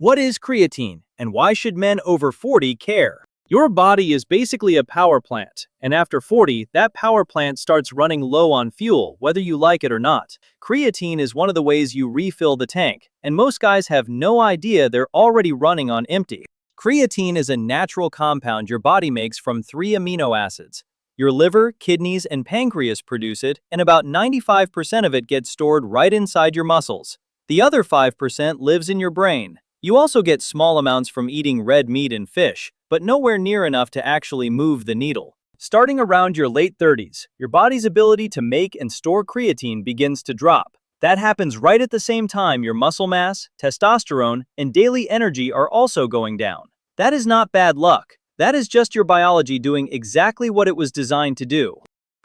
What is creatine, and why should men over 40 care? Your body is basically a power plant, and after 40, that power plant starts running low on fuel, whether you like it or not. Creatine is one of the ways you refill the tank, and most guys have no idea they're already running on empty. Creatine is a natural compound your body makes from 3 amino acids. Your liver, kidneys, and pancreas produce it, and about 95% of it gets stored right inside your muscles. The other 5% lives in your brain. You also get small amounts from eating red meat and fish, but nowhere near enough to actually move the needle. Starting around your late 30s, your body's ability to make and store creatine begins to drop. That happens right at the same time your muscle mass, testosterone, and daily energy are also going down. That is not bad luck. That is just your biology doing exactly what it was designed to do.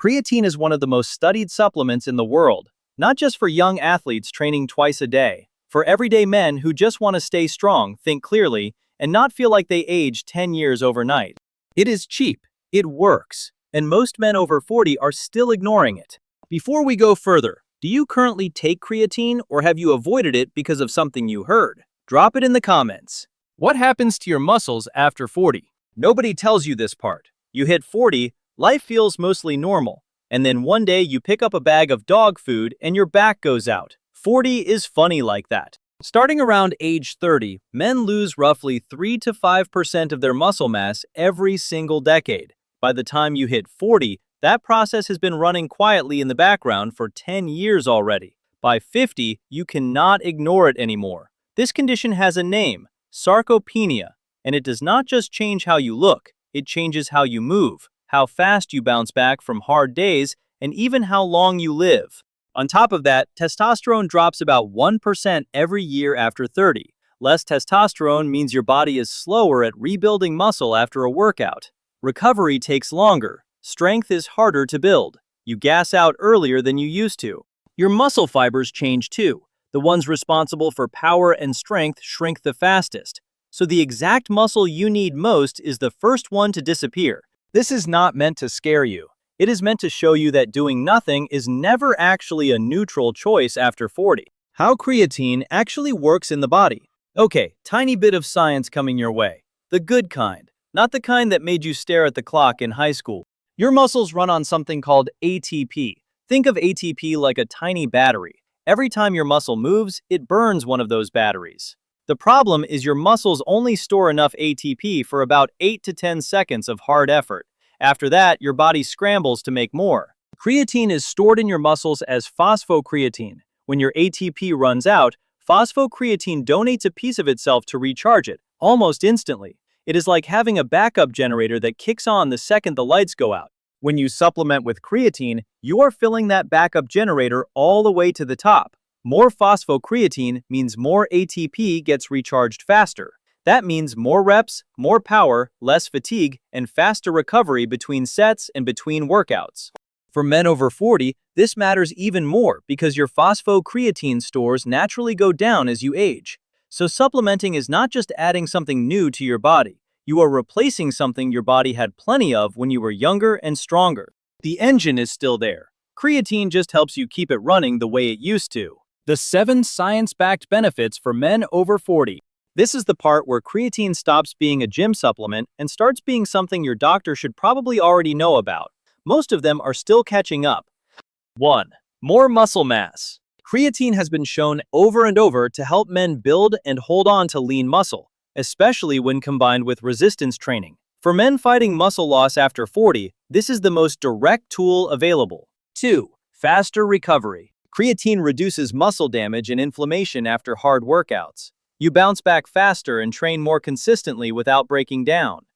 Creatine is one of the most studied supplements in the world, not just for young athletes training twice a day. For everyday men who just want to stay strong, think clearly, and not feel like they aged 10 years overnight. It is cheap, it works, and most men over 40 are still ignoring it. Before we go further, do you currently take creatine or have you avoided it because of something you heard? Drop it in the comments. What happens to your muscles after 40? Nobody tells you this part. You hit 40, life feels mostly normal, and then one day you pick up a bag of dog food and your back goes out. 40 is funny like that. Starting around age 30, men lose roughly 3 to 5% of their muscle mass every single decade. By the time you hit 40, that process has been running quietly in the background for 10 years already. By 50, you cannot ignore it anymore. This condition has a name, sarcopenia, and it does not just change how you look, it changes how you move, how fast you bounce back from hard days, and even how long you live. On top of that, testosterone drops about 1% every year after 30. Less testosterone means your body is slower at rebuilding muscle after a workout. Recovery takes longer. Strength is harder to build. You gas out earlier than you used to. Your muscle fibers change too. The ones responsible for power and strength shrink the fastest. So the exact muscle you need most is the first one to disappear. This is not meant to scare you. It is meant to show you that doing nothing is never actually a neutral choice after 40. How creatine actually works in the body. Okay, tiny bit of science coming your way. The good kind, not the kind that made you stare at the clock in high school. Your muscles run on something called ATP. Think of ATP like a tiny battery. Every time your muscle moves, it burns one of those batteries. The problem is your muscles only store enough ATP for about 8 to 10 seconds of hard effort. After that, your body scrambles to make more. Creatine is stored in your muscles as phosphocreatine. When your ATP runs out, phosphocreatine donates a piece of itself to recharge it, almost instantly. It is like having a backup generator that kicks on the second the lights go out. When you supplement with creatine, you are filling that backup generator all the way to the top. More phosphocreatine means more ATP gets recharged faster. That means more reps, more power, less fatigue, and faster recovery between sets and between workouts. For men over 40, this matters even more because your phosphocreatine stores naturally go down as you age. So supplementing is not just adding something new to your body. You are replacing something your body had plenty of when you were younger and stronger. The engine is still there. Creatine just helps you keep it running the way it used to. The 7 science-backed benefits for men over 40. This is the part where creatine stops being a gym supplement and starts being something your doctor should probably already know about. Most of them are still catching up. 1. More muscle mass. Creatine has been shown over and over to help men build and hold on to lean muscle, especially when combined with resistance training. For men fighting muscle loss after 40, this is the most direct tool available. 2. Faster recovery. Creatine reduces muscle damage and inflammation after hard workouts. You bounce back faster and train more consistently without breaking down.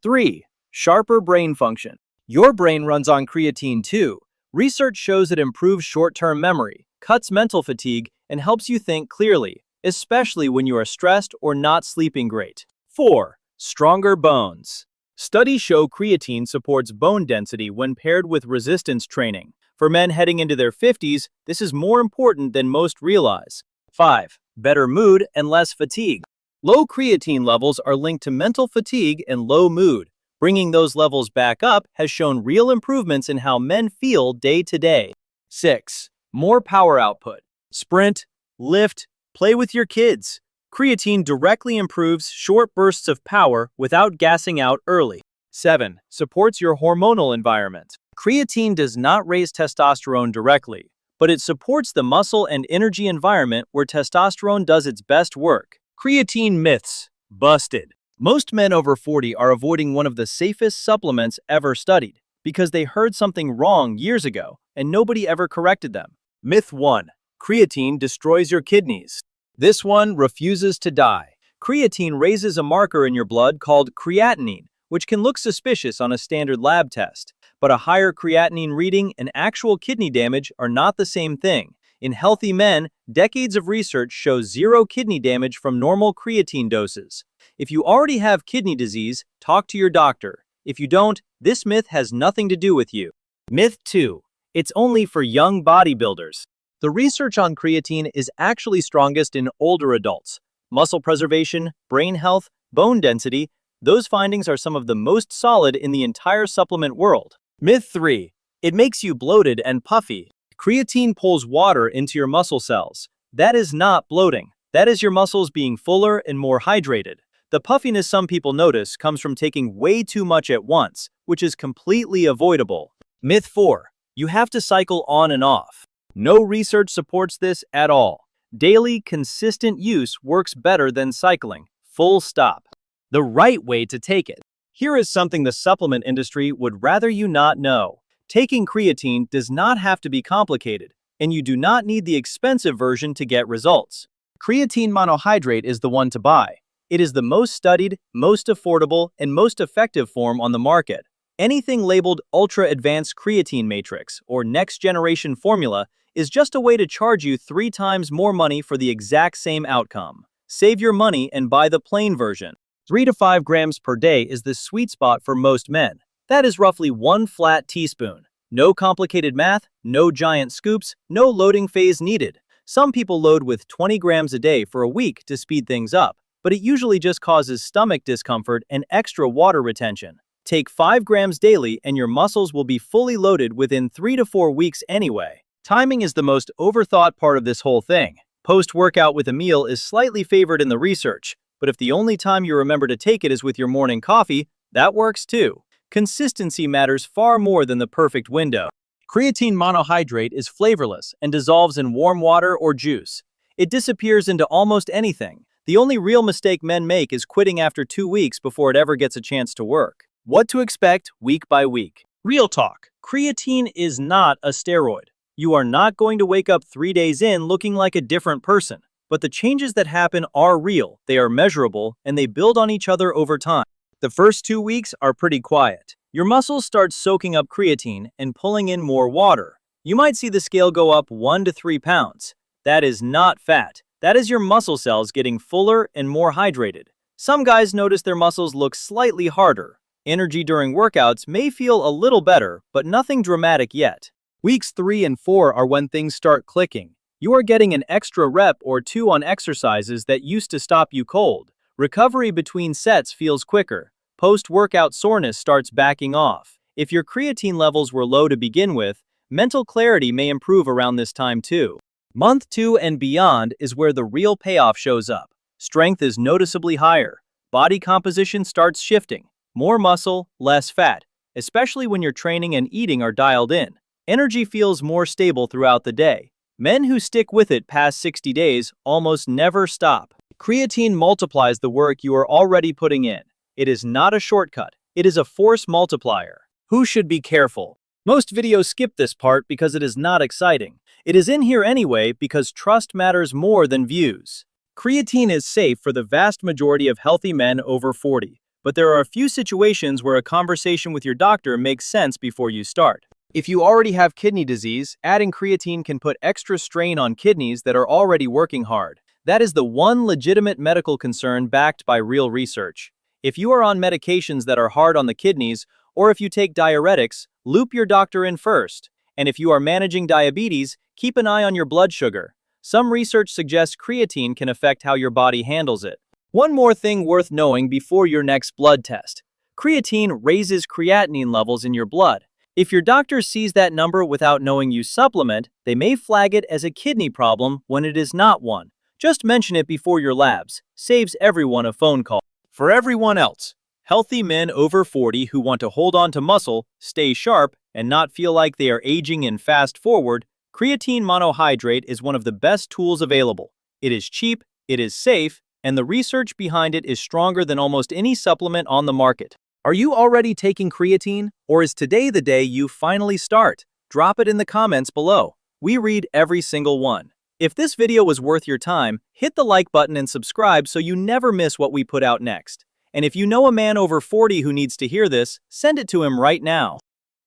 3. Sharper brain function. Your brain runs on creatine too. Research shows it improves short-term memory, cuts mental fatigue, and helps you think clearly, especially when you are stressed or not sleeping great. 4. Stronger bones. Studies show creatine supports bone density when paired with resistance training. For men heading into their 50s, this is more important than most realize. 5. Better mood and less fatigue. Low creatine levels are linked to mental fatigue and low mood. Bringing those levels back up has shown real improvements in how men feel day to day. 6. More power output. Sprint, lift, play with your kids. Creatine directly improves short bursts of power without gassing out early. 7. Supports your hormonal environment. Creatine does not raise testosterone directly, but it supports the muscle and energy environment where testosterone does its best work. Creatine myths busted. Most men over 40 are avoiding one of the safest supplements ever studied because they heard something wrong years ago and nobody ever corrected them. Myth 1. Creatine destroys your kidneys. This one refuses to die. Creatine raises a marker in your blood called creatinine, which can look suspicious on a standard lab test. But a higher creatinine reading and actual kidney damage are not the same thing. In healthy men, decades of research shows zero kidney damage from normal creatine doses. If you already have kidney disease, talk to your doctor. If you don't, this myth has nothing to do with you. Myth 2. It's only for young bodybuilders. The research on creatine is actually strongest in older adults. Muscle preservation, brain health, bone density, those findings are some of the most solid in the entire supplement world. Myth 3. It makes you bloated and puffy. Creatine pulls water into your muscle cells. That is not bloating. That is your muscles being fuller and more hydrated. The puffiness some people notice comes from taking way too much at once, which is completely avoidable. Myth 4. You have to cycle on and off. No research supports this at all. Daily, consistent use works better than cycling. Full stop. The right way to take it. Here is something the supplement industry would rather you not know. Taking creatine does not have to be complicated, and you do not need the expensive version to get results. Creatine monohydrate is the one to buy. It is the most studied, most affordable, and most effective form on the market. Anything labeled Ultra Advanced Creatine Matrix or Next Generation Formula is just a way to charge you 3 times more money for the exact same outcome. Save your money and buy the plain version. 3 to 5 grams per day is the sweet spot for most men. That is roughly 1 flat teaspoon. No complicated math, no giant scoops, no loading phase needed. Some people load with 20 grams a day for a week to speed things up, but it usually just causes stomach discomfort and extra water retention. Take 5 grams daily and your muscles will be fully loaded within 3 to 4 weeks anyway. Timing is the most overthought part of this whole thing. Post-workout with a meal is slightly favored in the research, but if the only time you remember to take it is with your morning coffee, that works too. Consistency matters far more than the perfect window. Creatine monohydrate is flavorless and dissolves in warm water or juice. It disappears into almost anything. The only real mistake men make is quitting after 2 weeks before it ever gets a chance to work. What to expect week by week. Real talk. Creatine is not a steroid. You are not going to wake up 3 days in looking like a different person. But the changes that happen are real, they are measurable, and they build on each other over time. The first 2 weeks are pretty quiet. Your muscles start soaking up creatine and pulling in more water. You might see the scale go up 1 to 3 pounds. That is not fat. That is your muscle cells getting fuller and more hydrated. Some guys notice their muscles look slightly harder. Energy during workouts may feel a little better, but nothing dramatic yet. Weeks 3 and 4 are when things start clicking. You are getting an extra rep or 2 on exercises that used to stop you cold. Recovery between sets feels quicker. Post-workout soreness starts backing off. If your creatine levels were low to begin with, mental clarity may improve around this time too. Month 2 and beyond is where the real payoff shows up. Strength is noticeably higher. Body composition starts shifting. More muscle, less fat, especially when your training and eating are dialed in. Energy feels more stable throughout the day. Men who stick with it past 60 days almost never stop. Creatine multiplies the work you are already putting in. It is not a shortcut. It is a force multiplier. Who should be careful? Most videos skip this part because it is not exciting. It is in here anyway because trust matters more than views. Creatine is safe for the vast majority of healthy men over 40, but there are a few situations where a conversation with your doctor makes sense before you start. If you already have kidney disease, adding creatine can put extra strain on kidneys that are already working hard. That is the one legitimate medical concern backed by real research. If you are on medications that are hard on the kidneys, or if you take diuretics, loop your doctor in first. And if you are managing diabetes, keep an eye on your blood sugar. Some research suggests creatine can affect how your body handles it. One more thing worth knowing before your next blood test. Creatine raises creatinine levels in your blood. If your doctor sees that number without knowing you supplement, they may flag it as a kidney problem when it is not one. Just mention it before your labs. Saves everyone a phone call. For everyone else, healthy men over 40 who want to hold on to muscle, stay sharp, and not feel like they are aging and fast forward, creatine monohydrate is one of the best tools available. It is cheap, it is safe, and the research behind it is stronger than almost any supplement on the market. Are you already taking creatine, or is today the day you finally start? Drop it in the comments below. We read every single one. If this video was worth your time, hit the like button and subscribe so you never miss what we put out next. And if you know a man over 40 who needs to hear this, send it to him right now.